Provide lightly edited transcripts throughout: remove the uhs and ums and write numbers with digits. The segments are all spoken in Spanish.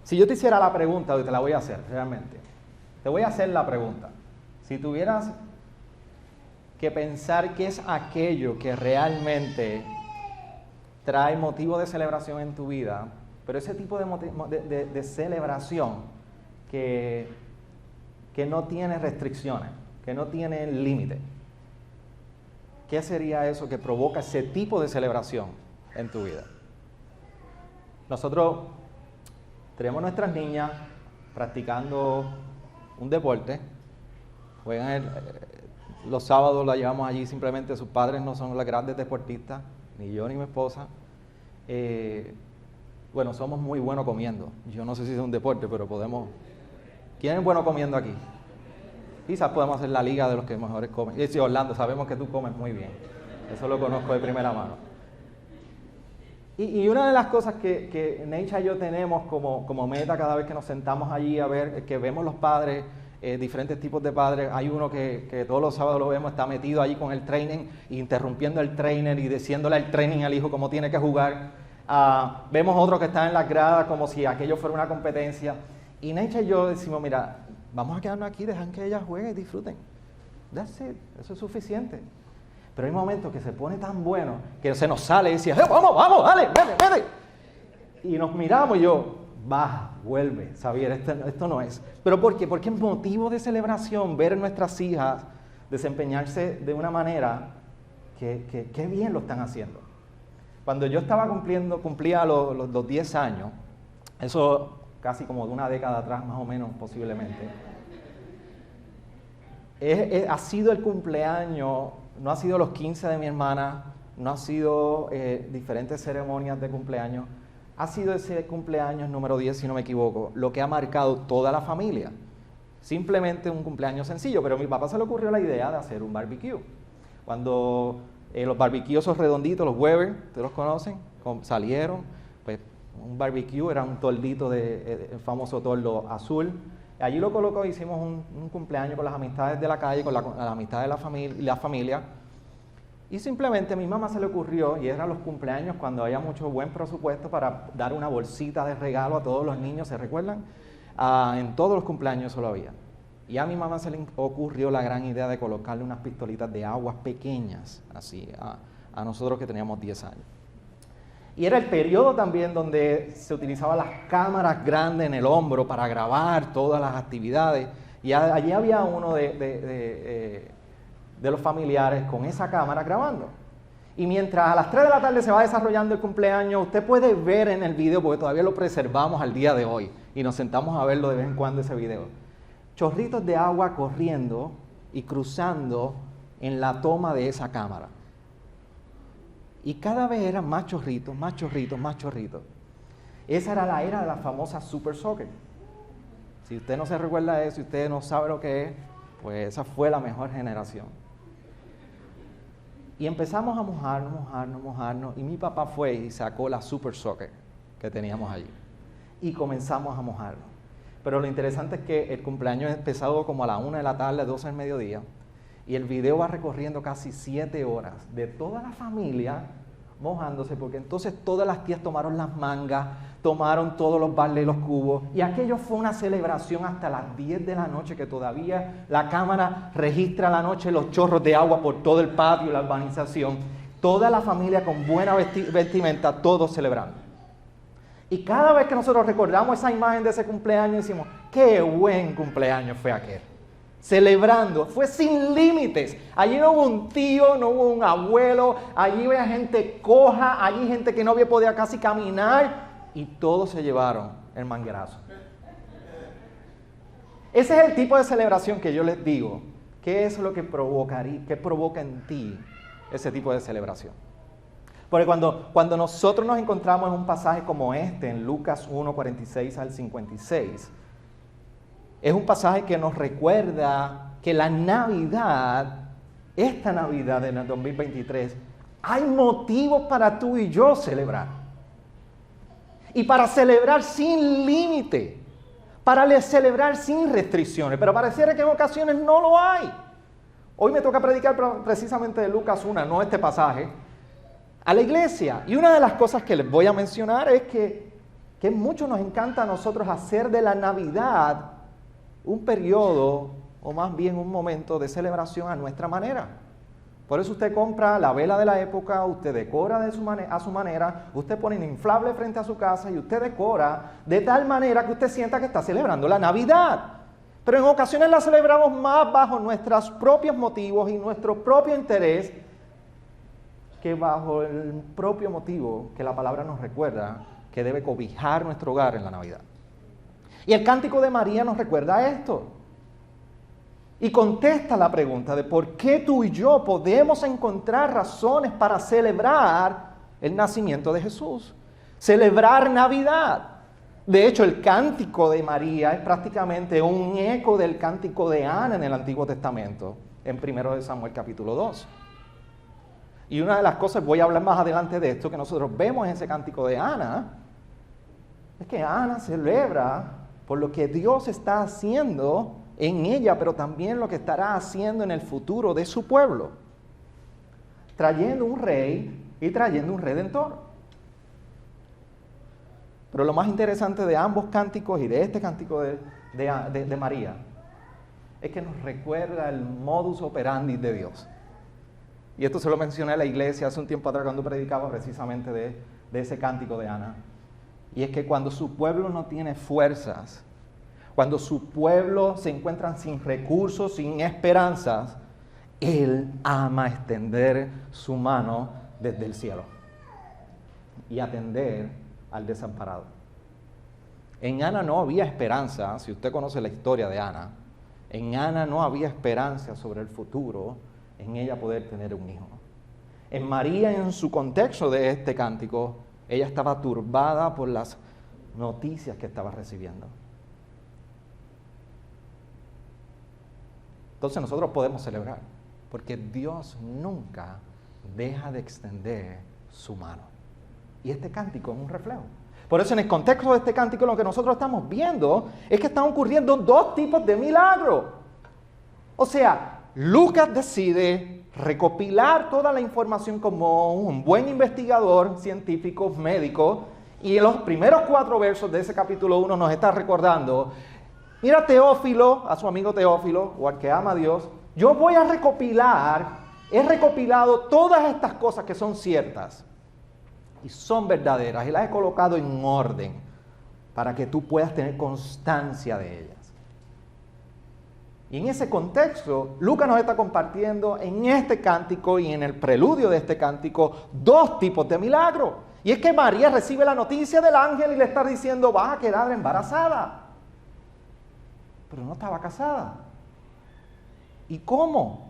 Si yo te hiciera la pregunta, hoy te la voy a hacer realmente. Te voy a hacer la pregunta. Si tuvieras que pensar qué es aquello que realmente trae motivo de celebración en tu vida, pero ese tipo de celebración que no tiene restricciones, que no tiene límite, ¿qué sería eso que provoca ese tipo de celebración en tu vida? Nosotros tenemos nuestras niñas practicando un deporte, juegan los sábados la llevamos allí, simplemente sus padres no son los grandes deportistas, ni yo ni mi esposa. Bueno, somos muy buenos comiendo. Yo no sé si es un deporte, pero podemos. ¿Quién es bueno comiendo aquí? Quizás podemos hacer la liga de los que mejores comen. Y sí, Orlando, sabemos que tú comes muy bien. Eso lo conozco de primera mano. Y una de las cosas que Neisha y yo tenemos como meta cada vez que nos sentamos allí a ver, que vemos los padres, diferentes tipos de padres. Hay uno que todos los sábados lo vemos, está metido allí con el training, interrumpiendo el trainer y diciéndole al training al hijo cómo tiene que jugar. Vemos otro que está en las gradas como si aquello fuera una competencia. Y Neisha y yo decimos, mira, vamos a quedarnos aquí, dejan que ellas jueguen y disfruten. That's it, eso es suficiente. Pero hay momentos que se pone tan bueno que se nos sale y dice, vamos, dale, vete. Y nos miramos y yo, baja, vuelve, Xavier, esto no es. ¿Pero por qué? Porque es motivo de celebración ver a nuestras hijas desempeñarse de una manera que bien lo están haciendo. Cuando yo estaba cumplía los 10 años, eso casi como de una década atrás más o menos posiblemente, ha sido el cumpleaños, no ha sido los 15 de mi hermana, no ha sido diferentes ceremonias de cumpleaños, ha sido ese cumpleaños número 10, si no me equivoco, lo que ha marcado toda la familia. Simplemente un cumpleaños sencillo, pero a mi papá se le ocurrió la idea de hacer un barbecue. Cuando los barbecues esos redonditos, los Weber, ¿ustedes los conocen? Salieron, pues un barbecue era un tordito el famoso tordo azul. Allí lo colocó, hicimos un cumpleaños con las amistades de la calle, con las amistades de la familia. Y simplemente a mi mamá se le ocurrió, y eran los cumpleaños cuando había mucho buen presupuesto para dar una bolsita de regalo a todos los niños, ¿se recuerdan? En todos los cumpleaños eso lo había. Y a mi mamá se le ocurrió la gran idea de colocarle unas pistolitas de agua pequeñas, así, a nosotros que teníamos 10 años. Y era el periodo también donde se utilizaban las cámaras grandes en el hombro para grabar todas las actividades. Y allí había uno de los familiares con esa cámara grabando. Y mientras a las 3 de la tarde se va desarrollando el cumpleaños, usted puede ver en el video, porque todavía lo preservamos al día de hoy, y nos sentamos a verlo de vez en cuando ese video, chorritos de agua corriendo y cruzando en la toma de esa cámara. Y cada vez eran más chorritos, más chorritos, más chorritos. Esa era la era de la famosa Super Soaker. Si usted no se recuerda de eso, si usted no sabe lo que es, pues esa fue la mejor generación. Y empezamos a mojarnos, y mi papá fue y sacó la Super Soaker que teníamos allí. Y comenzamos a mojarnos. Pero lo interesante es que el cumpleaños empezó como a la 1 de la tarde, 12 del mediodía, y el video va recorriendo casi 7 horas de toda la familia mojándose, porque entonces todas las tías tomaron las mangas, tomaron todos los baldes y los cubos, y aquello fue una celebración hasta las 10 de la noche, que todavía la cámara registra la noche los chorros de agua por todo el patio y la urbanización. Toda la familia con buena vestimenta, todos celebrando. Y cada vez que nosotros recordamos esa imagen de ese cumpleaños, decimos, qué buen cumpleaños fue aquel. Celebrando, fue sin límites. Allí no hubo un tío, no hubo un abuelo, allí había gente coja, allí gente que no podía casi caminar, y todos se llevaron el manguerazo. Ese es el tipo de celebración que yo les digo. ¿Qué es lo que provoca en ti ese tipo de celebración? Porque cuando nosotros nos encontramos en un pasaje como este, en Lucas 1, 46 al 56, es un pasaje que nos recuerda que la Navidad, esta Navidad de 2023, hay motivos para tú y yo celebrar. Y para celebrar sin límite, para celebrar sin restricciones, pero pareciera que en ocasiones no lo hay. Hoy me toca predicar precisamente de Lucas 1, no este pasaje, a la iglesia. Y una de las cosas que les voy a mencionar es que que mucho nos encanta a nosotros hacer de la Navidad un periodo, o más bien un momento de celebración a nuestra manera. Por eso usted compra la vela de la época, usted decora a su manera, usted pone un inflable frente a su casa y usted decora de tal manera que usted sienta que está celebrando la Navidad. Pero en ocasiones la celebramos más bajo nuestros propios motivos y nuestro propio interés que bajo el propio motivo que la palabra nos recuerda que debe cobijar nuestro hogar en la Navidad. Y el Cántico de María nos recuerda esto. Y contesta la pregunta de por qué tú y yo podemos encontrar razones para celebrar el nacimiento de Jesús. Celebrar Navidad. De hecho, el Cántico de María es prácticamente un eco del Cántico de Ana en el Antiguo Testamento, en 1 Samuel capítulo 2. Y una de las cosas, voy a hablar más adelante de esto, que nosotros vemos en ese Cántico de Ana, es que Ana celebra por lo que Dios está haciendo en ella, pero también lo que estará haciendo en el futuro de su pueblo, trayendo un rey y trayendo un redentor. Pero lo más interesante de ambos cánticos y de este cántico de María es que nos recuerda el modus operandi de Dios. Y esto se lo mencioné a la iglesia hace un tiempo atrás cuando predicaba precisamente de ese cántico de Ana. Y es que cuando su pueblo no tiene fuerzas, cuando su pueblo se encuentra sin recursos, sin esperanzas, Él ama extender su mano desde el cielo y atender al desamparado. En Ana no había esperanza, si usted conoce la historia de Ana, en Ana no había esperanza sobre el futuro, en ella poder tener un hijo. En María, en su contexto de este cántico, ella estaba turbada por las noticias que estaba recibiendo. Entonces nosotros podemos celebrar, porque Dios nunca deja de extender su mano. Y este cántico es un reflejo. Por eso en el contexto de este cántico lo que nosotros estamos viendo es que están ocurriendo dos tipos de milagros. O sea, Lucas decide recopilar toda la información como un buen investigador científico, médico, y en los primeros 4 versos de ese capítulo 1 nos está recordando: mira, Teófilo, a su amigo Teófilo, o al que ama a Dios, yo voy a he recopilado todas estas cosas que son ciertas y son verdaderas, y las he colocado en orden para que tú puedas tener constancia de ellas. Y en ese contexto, Lucas nos está compartiendo en este cántico y en el preludio de este cántico 2 tipos de milagros. Y es que María recibe la noticia del ángel y le está diciendo: vas a quedar embarazada. Pero no estaba casada. ¿Y cómo?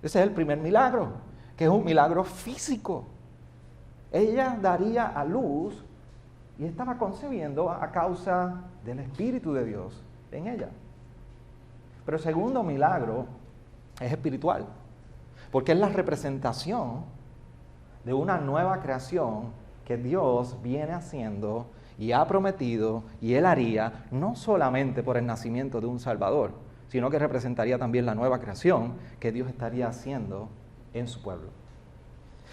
Ese es el primer milagro, que es un milagro físico. Ella daría a luz y estaba concebiendo a causa del Espíritu de Dios en ella. Pero el segundo milagro es espiritual, porque es la representación de una nueva creación que Dios viene haciendo y ha prometido, y Él haría, no solamente por el nacimiento de un Salvador, sino que representaría también la nueva creación que Dios estaría haciendo en su pueblo.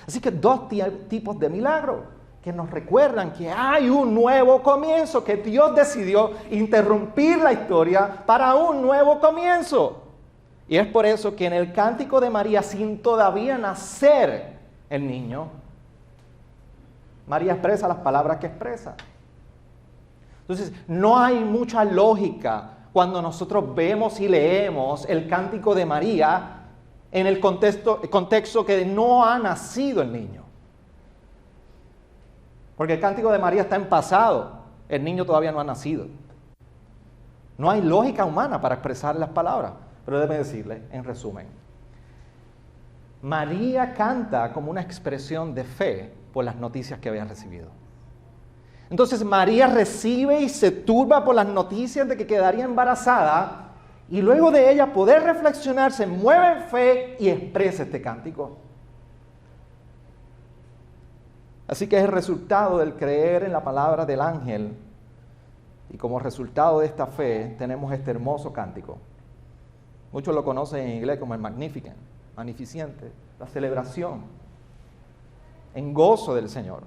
Así que 2 tipos de milagros que nos recuerdan que hay un nuevo comienzo, que Dios decidió interrumpir la historia para un nuevo comienzo. Y es por eso que en el Cántico de María, sin todavía nacer el niño, María expresa las palabras que expresa. Entonces, no hay mucha lógica cuando nosotros vemos y leemos el Cántico de María en el contexto que no ha nacido el niño. Porque el Cántico de María está en pasado, el niño todavía no ha nacido. No hay lógica humana para expresar las palabras, pero déjeme decirle, en resumen, María canta como una expresión de fe por las noticias que había recibido. Entonces María recibe y se turba por las noticias de que quedaría embarazada, y luego de ella poder reflexionar, se mueve en fe y expresa este cántico. Así que es el resultado del creer en la palabra del ángel, y como resultado de esta fe tenemos este hermoso cántico. Muchos lo conocen en inglés como el Magnificat, magnificente, la celebración en gozo del Señor.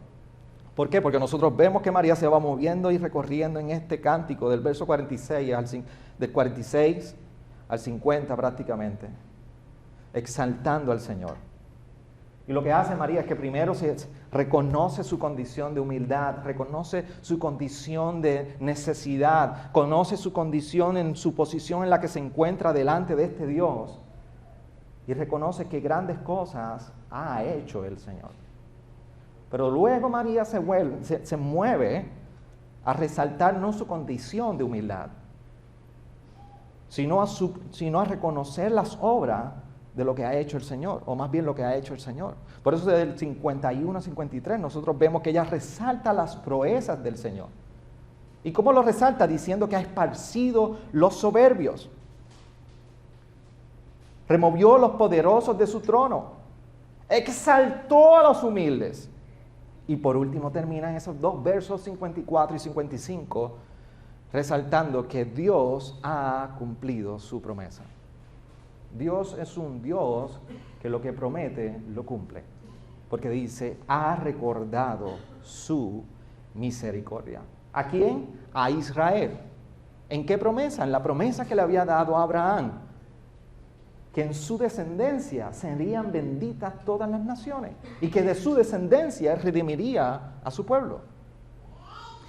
¿Por qué? Porque nosotros vemos que María se va moviendo y recorriendo en este cántico del verso 46 del 46 al 50 prácticamente, exaltando al Señor. Y lo que hace María es que primero se reconoce su condición de humildad, reconoce su condición de necesidad, conoce su condición en su posición en la que se encuentra delante de este Dios y reconoce que grandes cosas ha hecho el Señor. Pero luego María se mueve a resaltar no su condición de humildad, sino a reconocer las obras de lo que ha hecho el Señor, o más bien lo que ha hecho el Señor. Por eso desde el 51 al 53 nosotros vemos que ella resalta las proezas del Señor. ¿Y cómo lo resalta? Diciendo que ha esparcido los soberbios, removió los poderosos de su trono, exaltó a los humildes. Y por último terminan esos dos versos 54 y 55 resaltando que Dios ha cumplido su promesa. Dios es un Dios que lo que promete lo cumple, porque dice, ha recordado su misericordia. ¿A quién? A Israel. ¿En qué promesa? En la promesa que le había dado a Abraham, que en su descendencia serían benditas todas las naciones y que de su descendencia él redimiría a su pueblo.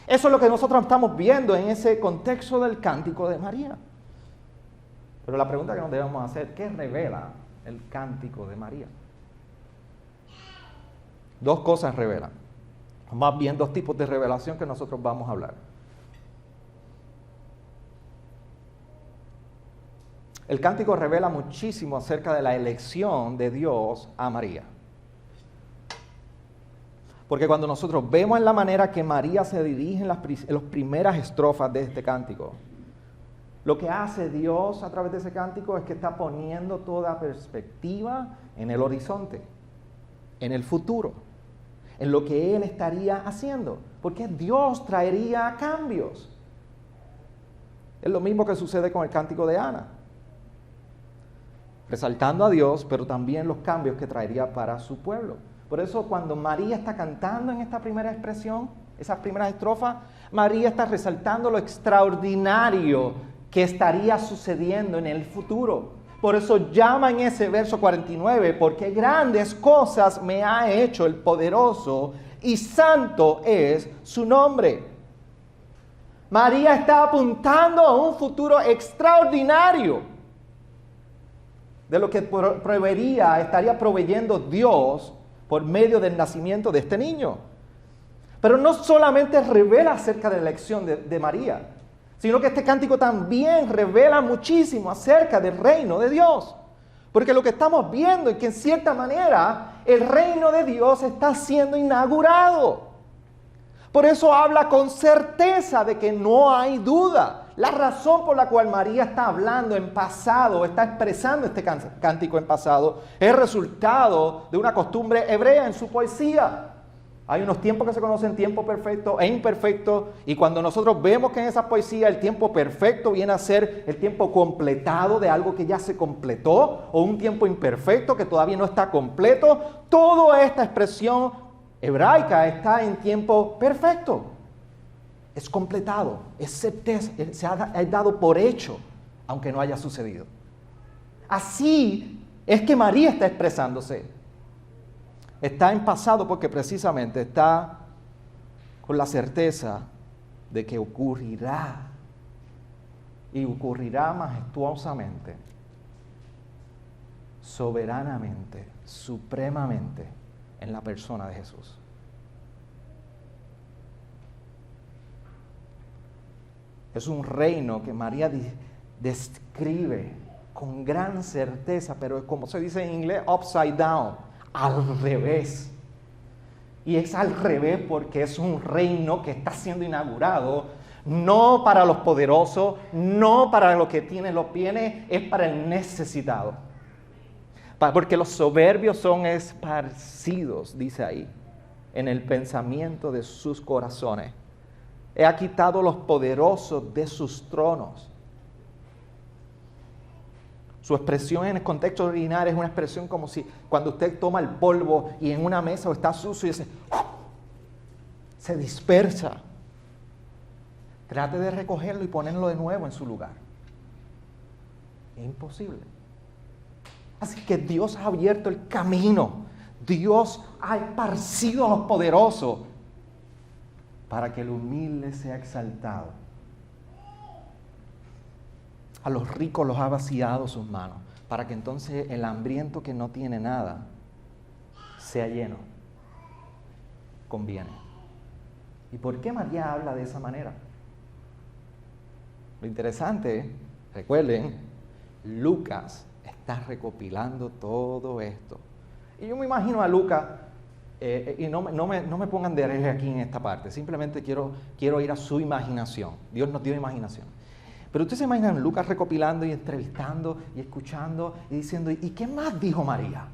Eso es lo que nosotros estamos viendo en ese contexto del cántico de María. Pero la pregunta que nos debemos hacer, ¿qué revela el cántico de María? Dos cosas revelan, más bien dos tipos de revelación que nosotros vamos a hablar. El cántico revela muchísimo acerca de la elección de Dios a María. Porque cuando nosotros vemos en la manera que María se dirige en las primeras estrofas de este cántico, lo que hace Dios a través de ese cántico es que está poniendo toda perspectiva en el horizonte, en el futuro, en lo que Él estaría haciendo, porque Dios traería cambios. Es lo mismo que sucede con el cántico de Ana, resaltando a Dios, pero también los cambios que traería para su pueblo. Por eso cuando María está cantando en esta primera expresión, esas primeras estrofas, María está resaltando lo extraordinario que estaría sucediendo en el futuro. Por eso llama en ese verso 49, porque grandes cosas me ha hecho el poderoso y santo es su nombre. María está apuntando a un futuro extraordinario de lo que estaría proveyendo Dios por medio del nacimiento de este niño. Pero no solamente revela acerca de la elección de María, sino que este cántico también revela muchísimo acerca del reino de Dios. Porque lo que estamos viendo es que en cierta manera el reino de Dios está siendo inaugurado. Por eso habla con certeza de que no hay duda. La razón por la cual María está hablando en pasado, está expresando este cántico en pasado, es resultado de una costumbre hebrea en su poesía. Hay unos tiempos que se conocen tiempo perfecto e imperfecto, y cuando nosotros vemos que en esa poesía el tiempo perfecto viene a ser el tiempo completado de algo que ya se completó, o un tiempo imperfecto que todavía no está completo, toda esta expresión hebraica está en tiempo perfecto. Es completado, es certeza, se ha dado por hecho, aunque no haya sucedido. Así es que María está expresándose. Está en pasado porque precisamente está con la certeza de que ocurrirá. Y ocurrirá majestuosamente, soberanamente, supremamente en la persona de Jesús. Es un reino que María describe con gran certeza, pero como se dice en inglés, upside down. Al revés. Y es al revés porque es un reino que está siendo inaugurado, no para los poderosos, no para los que tienen los bienes, es para el necesitado. Porque los soberbios son esparcidos, dice ahí, en el pensamiento de sus corazones. He quitado los poderosos de sus tronos. Su expresión en el contexto ordinario es una expresión como si cuando usted toma el polvo y en una mesa o está sucio y se dispersa. Trate de recogerlo y ponerlo de nuevo en su lugar. Es imposible. Así que Dios ha abierto el camino. Dios ha esparcido a los poderosos para que el humilde sea exaltado. A los ricos los ha vaciado sus manos, para que entonces el hambriento que no tiene nada sea lleno. Conviene. ¿Y por qué María habla de esa manera? Lo interesante, recuerden, Lucas está recopilando todo esto. Y yo me imagino a Lucas, y no me pongan de hereje aquí en esta parte, simplemente quiero ir a su imaginación. Dios nos dio imaginación. Pero ustedes se imaginan Lucas recopilando y entrevistando y escuchando y diciendo, ¿y qué más dijo María?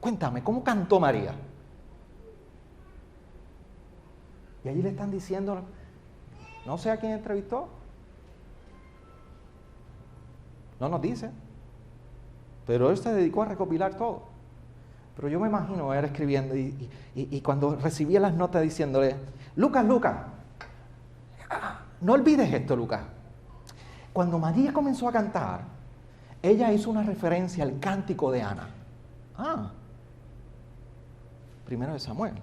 Cuéntame, ¿cómo cantó María? Y allí le están diciendo, no sé a quién entrevistó. No nos dice. Pero él se dedicó a recopilar todo. Pero yo me imagino él escribiendo y cuando recibía las notas diciéndole, Lucas, no olvides esto, Lucas. Cuando María comenzó a cantar, ella hizo una referencia al cántico de Ana. Primero de Samuel.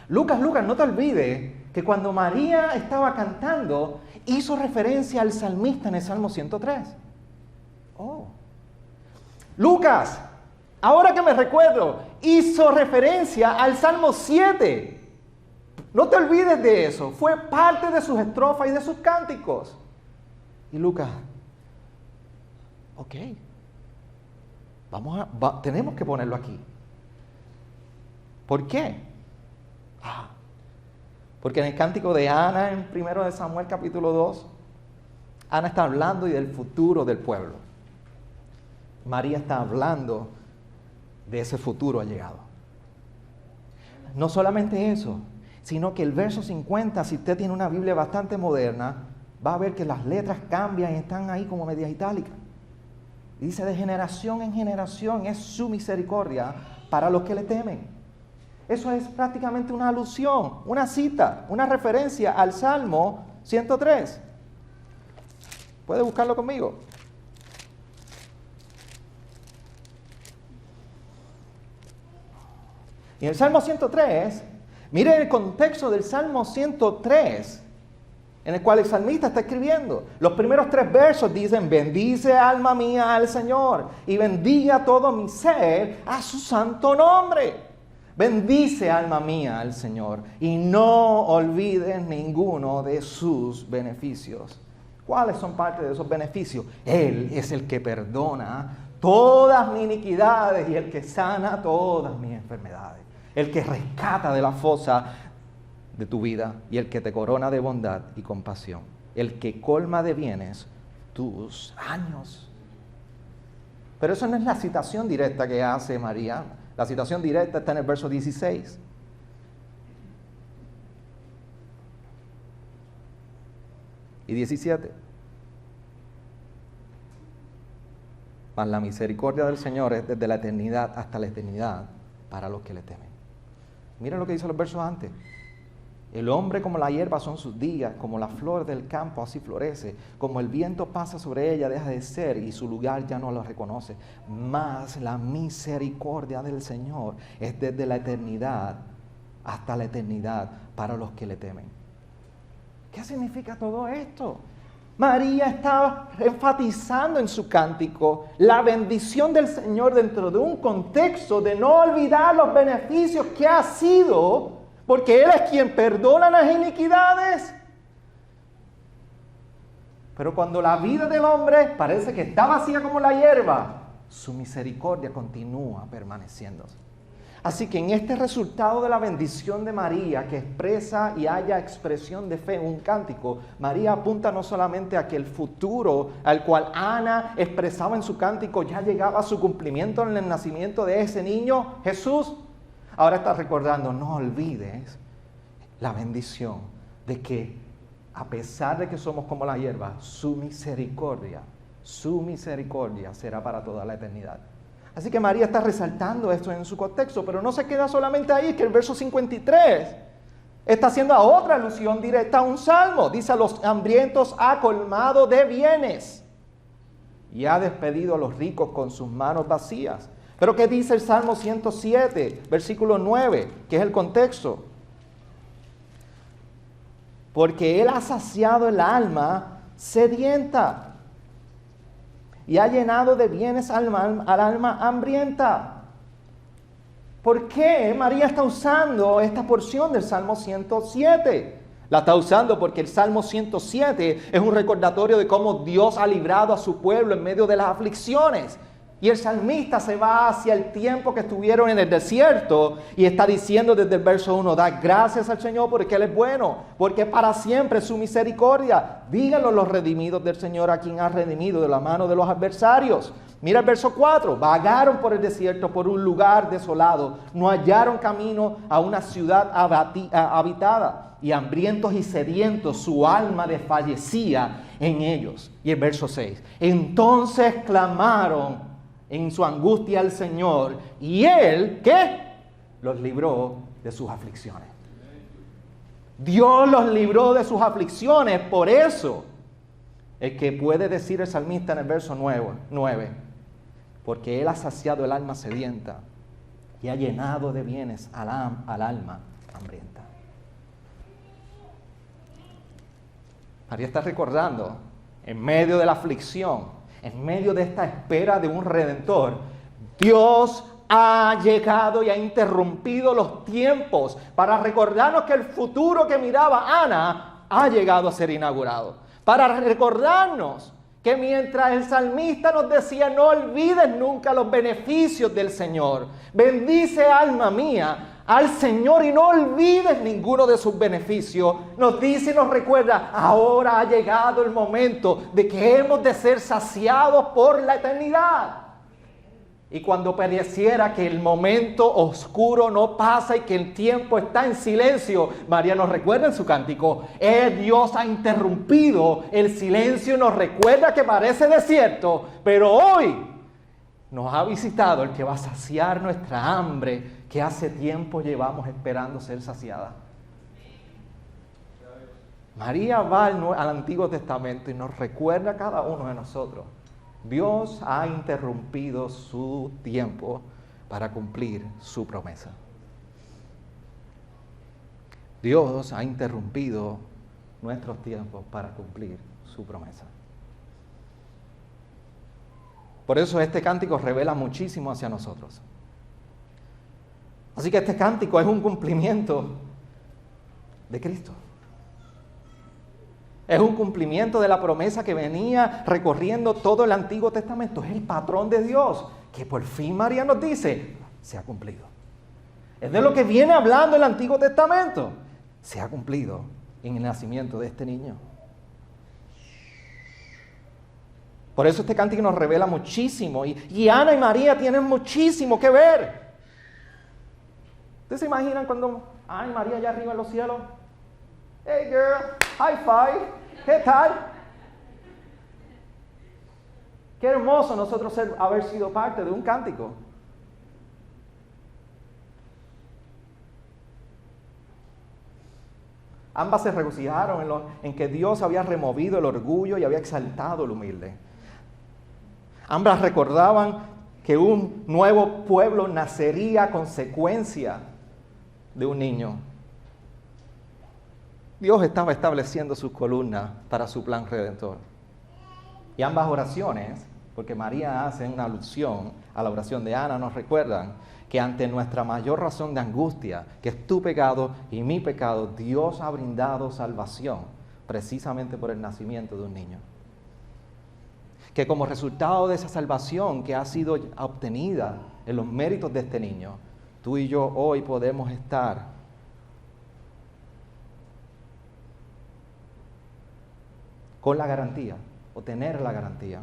Lucas, no te olvides que cuando María estaba cantando, hizo referencia al salmista en el Salmo 103. Lucas, ahora que me recuerdo, hizo referencia al Salmo 7. No te olvides de eso. Fue parte de sus estrofas y de sus cánticos. Y Lucas, ok, tenemos que ponerlo aquí. ¿Por qué? Porque en el cántico de Ana, en 1 de Samuel capítulo 2, Ana está hablando y del futuro del pueblo. María está hablando de ese futuro allegado. No solamente eso, sino que el verso 50, si usted tiene una Biblia bastante moderna, va a ver que las letras cambian y están ahí como medias itálicas. Dice, de generación en generación es su misericordia para los que le temen. Eso es prácticamente una alusión, una cita, una referencia al Salmo 103. ¿Puede buscarlo conmigo? Y en el Salmo 103, mire el contexto del Salmo 103, en el cual el salmista está escribiendo. Los primeros 3 versos dicen, bendice alma mía al Señor, y bendiga todo mi ser a su santo nombre. Bendice alma mía al Señor, y no olvides ninguno de sus beneficios. ¿Cuáles son parte de esos beneficios? Él es el que perdona todas mis iniquidades y el que sana todas mis enfermedades. El que rescata de la fosa de tu vida y el que te corona de bondad y compasión. El que colma de bienes tus años. Pero eso no es la citación directa que hace María. La citación directa está en el verso 16. Y 17. Mas la misericordia del Señor es desde la eternidad hasta la eternidad para los que le temen. Miren lo que dice los versos antes. El hombre como la hierba son sus días, como la flor del campo así florece, como el viento pasa sobre ella deja de ser y su lugar ya no lo reconoce. Mas la misericordia del Señor es desde la eternidad hasta la eternidad para los que le temen. ¿Qué significa todo esto? María estaba enfatizando en su cántico la bendición del Señor dentro de un contexto de no olvidar los beneficios que ha sido, porque Él es quien perdona las iniquidades. Pero cuando la vida del hombre parece que está vacía como la hierba, su misericordia continúa permaneciendo. Así que en este resultado de la bendición de María, que expresa y haya expresión de fe en un cántico, María apunta no solamente a que el futuro al cual Ana expresaba en su cántico ya llegaba a su cumplimiento en el nacimiento de ese niño, Jesús. Ahora está recordando, no olvides la bendición de que a pesar de que somos como la hierba, su misericordia será para toda la eternidad. Así que María está resaltando esto en su contexto, pero no se queda solamente ahí, que el verso 53 está haciendo a otra alusión directa a un salmo. Dice: a los hambrientos ha colmado de bienes y ha despedido a los ricos con sus manos vacías. Pero ¿qué dice el Salmo 107, versículo 9, que es el contexto? Porque Él ha saciado el alma sedienta y ha llenado de bienes al alma hambrienta. ¿Por qué María está usando esta porción del Salmo 107? La está usando porque el Salmo 107 es un recordatorio de cómo Dios ha librado a su pueblo en medio de las aflicciones. Y el salmista se va hacia el tiempo que estuvieron en el desierto y está diciendo desde el verso 1: da gracias al Señor porque Él es bueno, porque para siempre es su misericordia. Díganlo los redimidos del Señor, a quien ha redimido de la mano de los adversarios. Mira el verso 4: vagaron por el desierto, por un lugar desolado, no hallaron camino a una ciudad habitada, y hambrientos y sedientos su alma desfallecía en ellos. Y el verso 6: entonces clamaron en su angustia al Señor, y Él, ¿qué? Los libró de sus aflicciones. Dios los libró de sus aflicciones. Por eso es que puede decir el salmista en el verso 9, porque Él ha saciado el alma sedienta y ha llenado de bienes al alma hambrienta. María está recordando, en medio de la aflicción, en medio de esta espera de un Redentor, Dios ha llegado y ha interrumpido los tiempos para recordarnos que el futuro que miraba Ana ha llegado a ser inaugurado. Para recordarnos que mientras el salmista nos decía: no olvides nunca los beneficios del Señor, bendice alma mía al Señor y no olvides ninguno de sus beneficios, nos dice y nos recuerda: ahora ha llegado el momento de que hemos de ser saciados por la eternidad. Y cuando pareciera que el momento oscuro no pasa y que el tiempo está en silencio, María nos recuerda en su cántico: Dios ha interrumpido el silencio y nos recuerda que parece desierto, pero hoy nos ha visitado el que va a saciar nuestra hambre que hace tiempo llevamos esperando ser saciada. María va al Antiguo Testamento y nos recuerda a cada uno de nosotros: Dios ha interrumpido su tiempo para cumplir su promesa. Dios ha interrumpido nuestros tiempos para cumplir su promesa. Por eso este cántico revela muchísimo hacia nosotros. Así que este cántico es un cumplimiento de Cristo. Es un cumplimiento de la promesa que venía recorriendo todo el Antiguo Testamento. Es el patrón de Dios, que por fin María nos dice: se ha cumplido. Es de lo que viene hablando el Antiguo Testamento. Se ha cumplido en el nacimiento de este niño. Por eso este cántico nos revela muchísimo. Y Ana y María tienen muchísimo que ver. ¿Ustedes se imaginan cuando Ana y María allá arriba en los cielos? Hey girl, high five, ¿qué tal? Qué hermoso nosotros haber sido parte de un cántico. Ambas se regocijaron en que Dios había removido el orgullo y había exaltado el humilde. Ambas recordaban que un nuevo pueblo nacería a consecuencia de un niño. Dios estaba estableciendo sus columnas para su plan redentor. Y ambas oraciones, porque María hace una alusión a la oración de Ana, nos recuerdan que ante nuestra mayor razón de angustia, que es tu pecado y mi pecado, Dios ha brindado salvación precisamente por el nacimiento de un niño. Que como resultado de esa salvación que ha sido obtenida en los méritos de este niño, tú y yo hoy podemos estar con la garantía, o tener la garantía,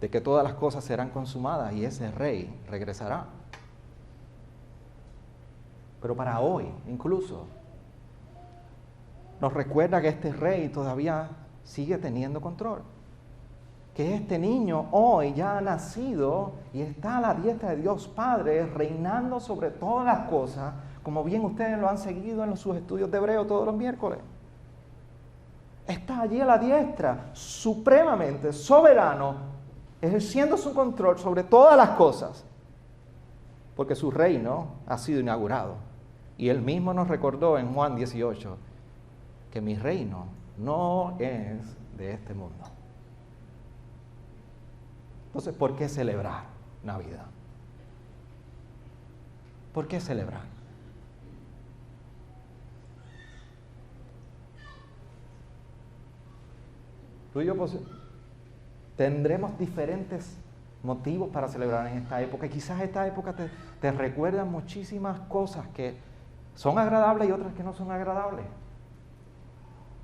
de que todas las cosas serán consumadas y ese rey regresará. Pero para hoy, incluso, nos recuerda que este rey todavía sigue teniendo control. que este niño hoy ya ha nacido y está a la diestra de Dios Padre, reinando sobre todas las cosas, como bien ustedes lo han seguido en sus estudios de hebreo todos los miércoles. Está allí a la diestra, supremamente soberano, ejerciendo su control sobre todas las cosas, porque su reino ha sido inaugurado. Y él mismo nos recordó en Juan 18 que mi reino no es de este mundo. Entonces, ¿por qué celebrar Navidad? ¿Por qué celebrar? Tú y yo tendremos diferentes motivos para celebrar en esta época. Y quizás esta época te recuerda muchísimas cosas que son agradables y otras que no son agradables.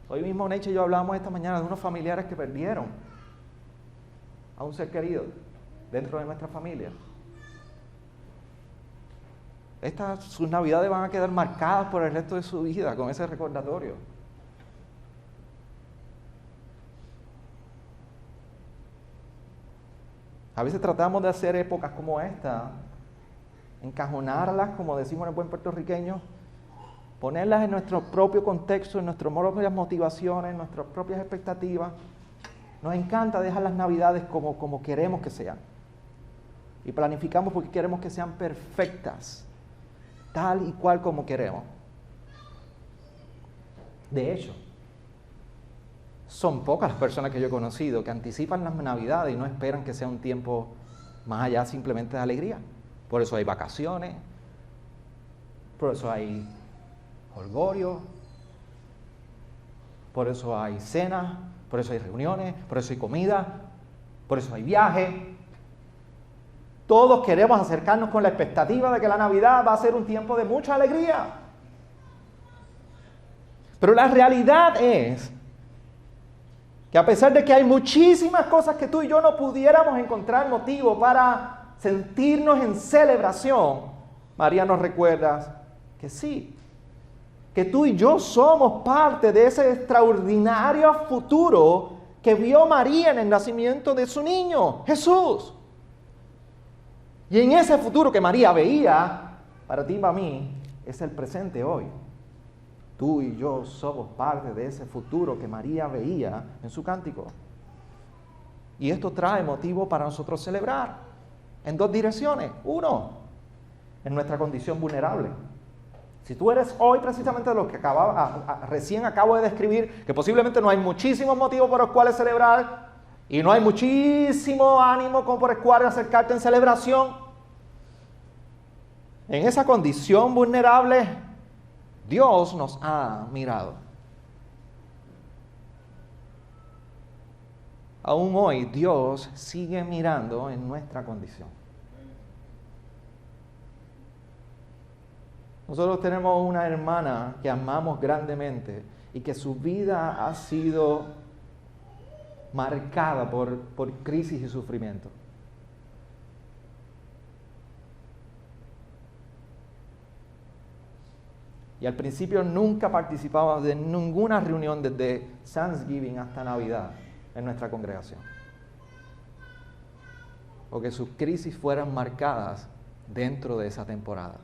Hoy mismo Neche y yo hablábamos esta mañana de unos familiares que perdieron a un ser querido dentro de nuestra familia. Sus navidades van a quedar marcadas por el resto de su vida con ese recordatorio. A veces tratamos de hacer épocas como esta, encajonarlas, como decimos en el buen puertorriqueño, ponerlas en nuestro propio contexto, en nuestras propias motivaciones, en nuestras propias expectativas. Nos encanta dejar las Navidades como queremos que sean. Y planificamos porque queremos que sean perfectas, tal y cual como queremos. De hecho, son pocas las personas que yo he conocido que anticipan las Navidades y no esperan que sea un tiempo más allá simplemente de alegría. Por eso hay vacaciones, por eso hay jolgorio, por eso hay cenas, por eso hay reuniones, por eso hay comida, por eso hay viaje. Todos queremos acercarnos con la expectativa de que la Navidad va a ser un tiempo de mucha alegría. Pero la realidad es que a pesar de que hay muchísimas cosas que tú y yo no pudiéramos encontrar motivo para sentirnos en celebración, María nos recuerda que sí, que tú y yo somos parte de ese extraordinario futuro que vio María en el nacimiento de su niño, Jesús. Y en ese futuro que María veía, para ti y para mí, es el presente hoy. Tú y yo somos parte de ese futuro que María veía en su cántico. Y esto trae motivo para nosotros celebrar en dos direcciones. Uno, en nuestra condición vulnerable. Si tú eres hoy precisamente de los que recién acabo de describir, que posiblemente no hay muchísimos motivos por los cuales celebrar y no hay muchísimo ánimo como por el cual acercarte en celebración, en esa condición vulnerable, Dios nos ha mirado. Aún hoy Dios sigue mirando en nuestra condición. Nosotros tenemos una hermana que amamos grandemente y que su vida ha sido marcada por crisis y sufrimiento. Y al principio nunca participábamos de ninguna reunión desde Thanksgiving hasta Navidad en nuestra congregación. Porque sus crisis fueran marcadas dentro de esa temporada.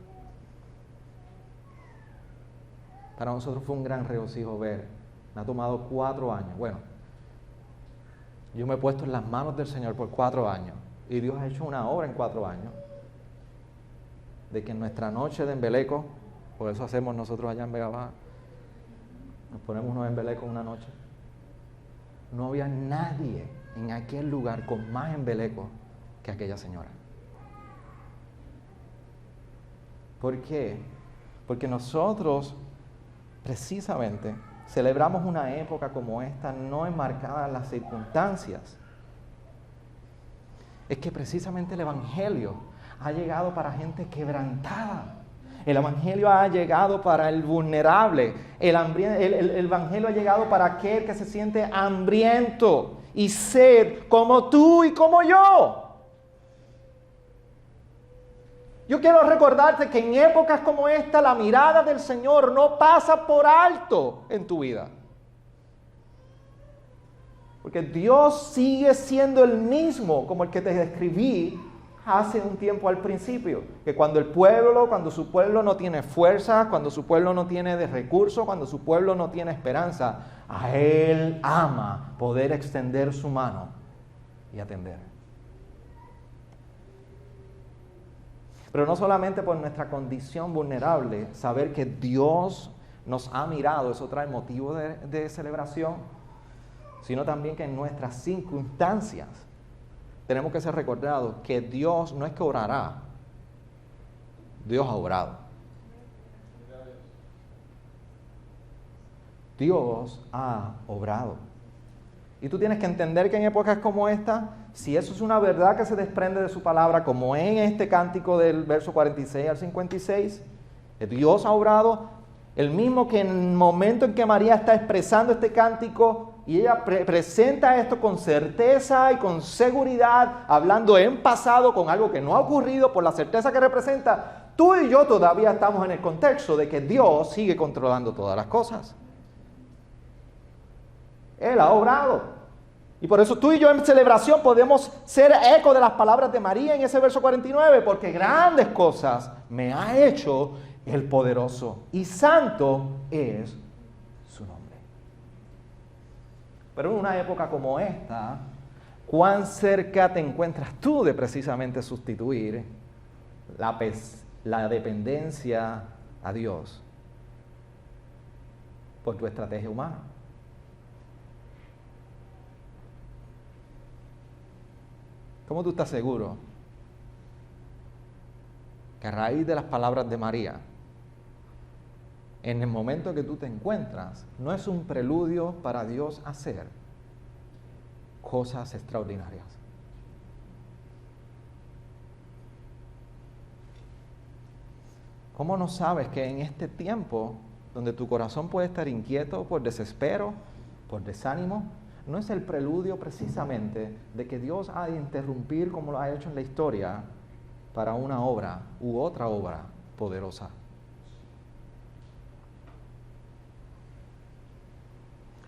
Para nosotros fue un gran regocijo ver. Me ha tomado 4 años. Bueno, yo me he puesto en las manos del Señor por 4 años. Y Dios ha hecho una obra en 4 años. De que en nuestra noche de embeleco, por eso hacemos nosotros allá en Vega Baja, nos ponemos unos embelecos una noche. No había nadie en aquel lugar con más embelecos que aquella señora. ¿Por qué? Porque nosotros precisamente celebramos una época como esta no enmarcada en las circunstancias. Es que precisamente el Evangelio ha llegado para gente quebrantada. El Evangelio ha llegado para el vulnerable. El Evangelio ha llegado para aquel que se siente hambriento y sed como tú y como yo. Yo quiero recordarte que en épocas como esta la mirada del Señor no pasa por alto en tu vida. Porque Dios sigue siendo el mismo como el que te describí hace un tiempo al principio. Que cuando su pueblo no tiene fuerza, cuando su pueblo no tiene de recursos, cuando su pueblo no tiene esperanza, a Él ama poder extender su mano y atender. Pero no solamente por nuestra condición vulnerable, saber que Dios nos ha mirado, eso trae motivo de celebración, sino también que en nuestras circunstancias tenemos que ser recordados que Dios no es que orará, Dios ha orado. Dios ha obrado. Y tú tienes que entender que en épocas como esta, si eso es una verdad que se desprende de su palabra, como en este cántico del verso 46 al 56, que Dios ha obrado, el mismo que en el momento en que María está expresando este cántico, y ella presenta esto con certeza y con seguridad, hablando en pasado con algo que no ha ocurrido por la certeza que representa, tú y yo todavía estamos en el contexto de que Dios sigue controlando todas las cosas. Él ha obrado. Y por eso tú y yo en celebración podemos ser eco de las palabras de María en ese verso 49, porque grandes cosas me ha hecho el poderoso y santo es su nombre. Pero en una época como esta, ¿cuán cerca te encuentras tú de precisamente sustituir la dependencia a Dios por tu estrategia humana? ¿Cómo tú estás seguro que a raíz de las palabras de María, en el momento que tú te encuentras, no es un preludio para Dios hacer cosas extraordinarias? ¿Cómo no sabes que en este tiempo, donde tu corazón puede estar inquieto por desespero, por desánimo, no es el preludio precisamente de que Dios ha de interrumpir, como lo ha hecho en la historia, para una obra u otra obra poderosa?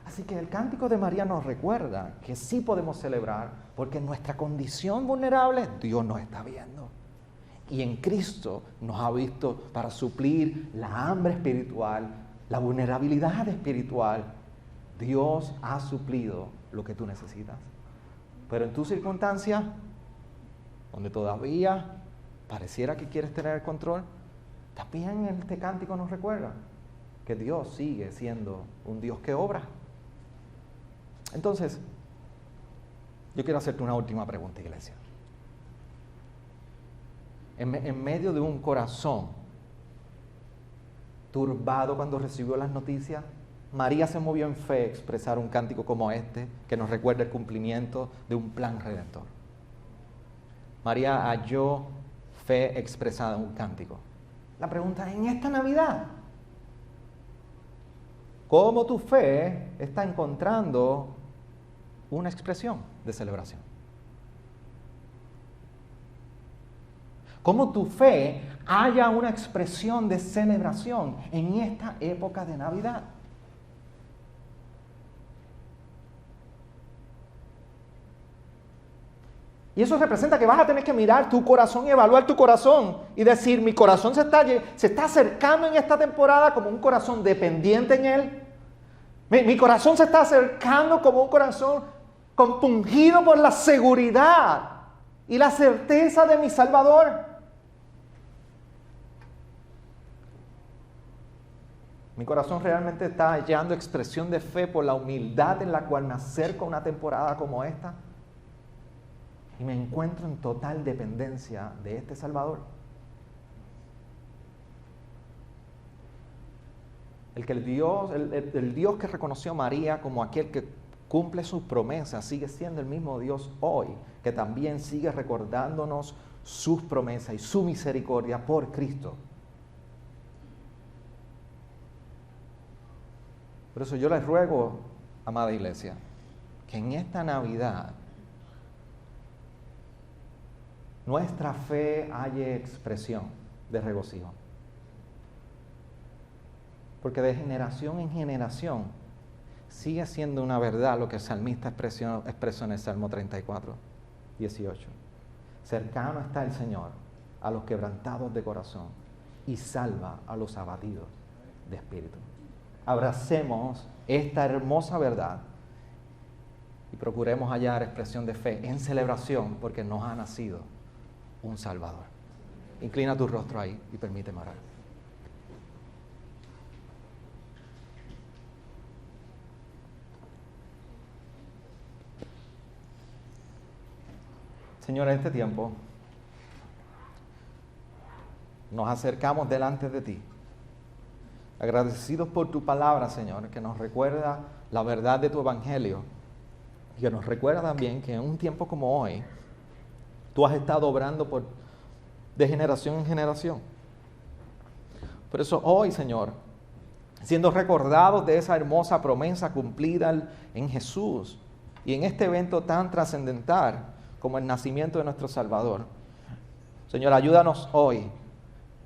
Así que el cántico de María nos recuerda que sí podemos celebrar, porque en nuestra condición vulnerable Dios nos está viendo. Y en Cristo nos ha visto para suplir la hambre espiritual, la vulnerabilidad espiritual. Dios ha suplido lo que tú necesitas. Pero en tu circunstancia, donde todavía pareciera que quieres tener el control, también este cántico nos recuerda que Dios sigue siendo un Dios que obra. Entonces, yo quiero hacerte una última pregunta, iglesia. En medio de un corazón turbado cuando recibió las noticias, María se movió en fe a expresar un cántico como este, que nos recuerda el cumplimiento de un plan redentor. María halló fe expresada en un cántico. La pregunta es, en esta Navidad, ¿cómo tu fe está encontrando una expresión de celebración? ¿Cómo tu fe haya una expresión de celebración en esta época de Navidad? Y eso representa que vas a tener que mirar tu corazón y evaluar tu corazón y decir, mi corazón se está acercando en esta temporada como un corazón dependiente en Él. Mi corazón se está acercando como un corazón compungido por la seguridad y la certeza de mi Salvador. Mi corazón realmente está hallando expresión de fe por la humildad en la cual me acerco a una temporada como esta. Y me encuentro en total dependencia de este Salvador. El Dios que reconoció a María como aquel que cumple sus promesas sigue siendo el mismo Dios hoy, que también sigue recordándonos sus promesas y su misericordia por Cristo. Por eso yo les ruego, amada iglesia, que en esta Navidad nuestra fe halle expresión de regocijo. Porque de generación en generación sigue siendo una verdad lo que el salmista expresó en el Salmo 34, 18. Cercano está el Señor a los quebrantados de corazón y salva a los abatidos de espíritu. Abracemos esta hermosa verdad y procuremos hallar expresión de fe en celebración porque nos ha nacido un Salvador. Inclina tu rostro ahí y permíteme orar. Señor, en este tiempo nos acercamos delante de ti, agradecidos por tu palabra, Señor, que nos recuerda la verdad de tu evangelio y que nos recuerda también que en un tiempo como hoy, tú has estado obrando de generación en generación. Por eso hoy, Señor, siendo recordados de esa hermosa promesa cumplida en Jesús y en este evento tan trascendental como el nacimiento de nuestro Salvador, Señor, ayúdanos hoy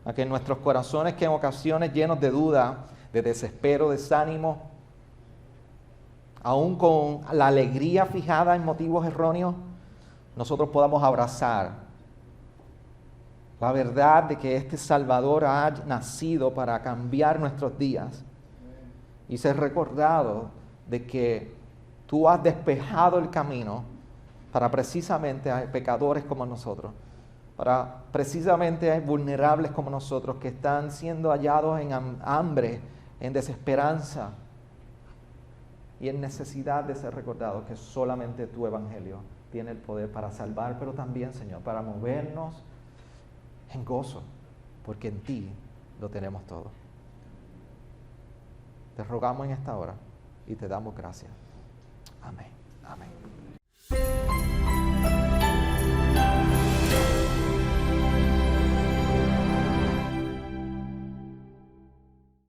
a que en nuestros corazones, que en ocasiones llenos de duda, de desespero, desánimo, aún con la alegría fijada en motivos erróneos, nosotros podamos abrazar la verdad de que este Salvador ha nacido para cambiar nuestros días y ser recordado de que tú has despejado el camino para precisamente a pecadores como nosotros, para precisamente a vulnerables como nosotros que están siendo hallados en hambre, en desesperanza y en necesidad de ser recordados que solamente tu evangelio tiene el poder para salvar, pero también, Señor, para movernos en gozo, porque en ti lo tenemos todo. Te rogamos en esta hora y te damos gracias. Amén. Amén.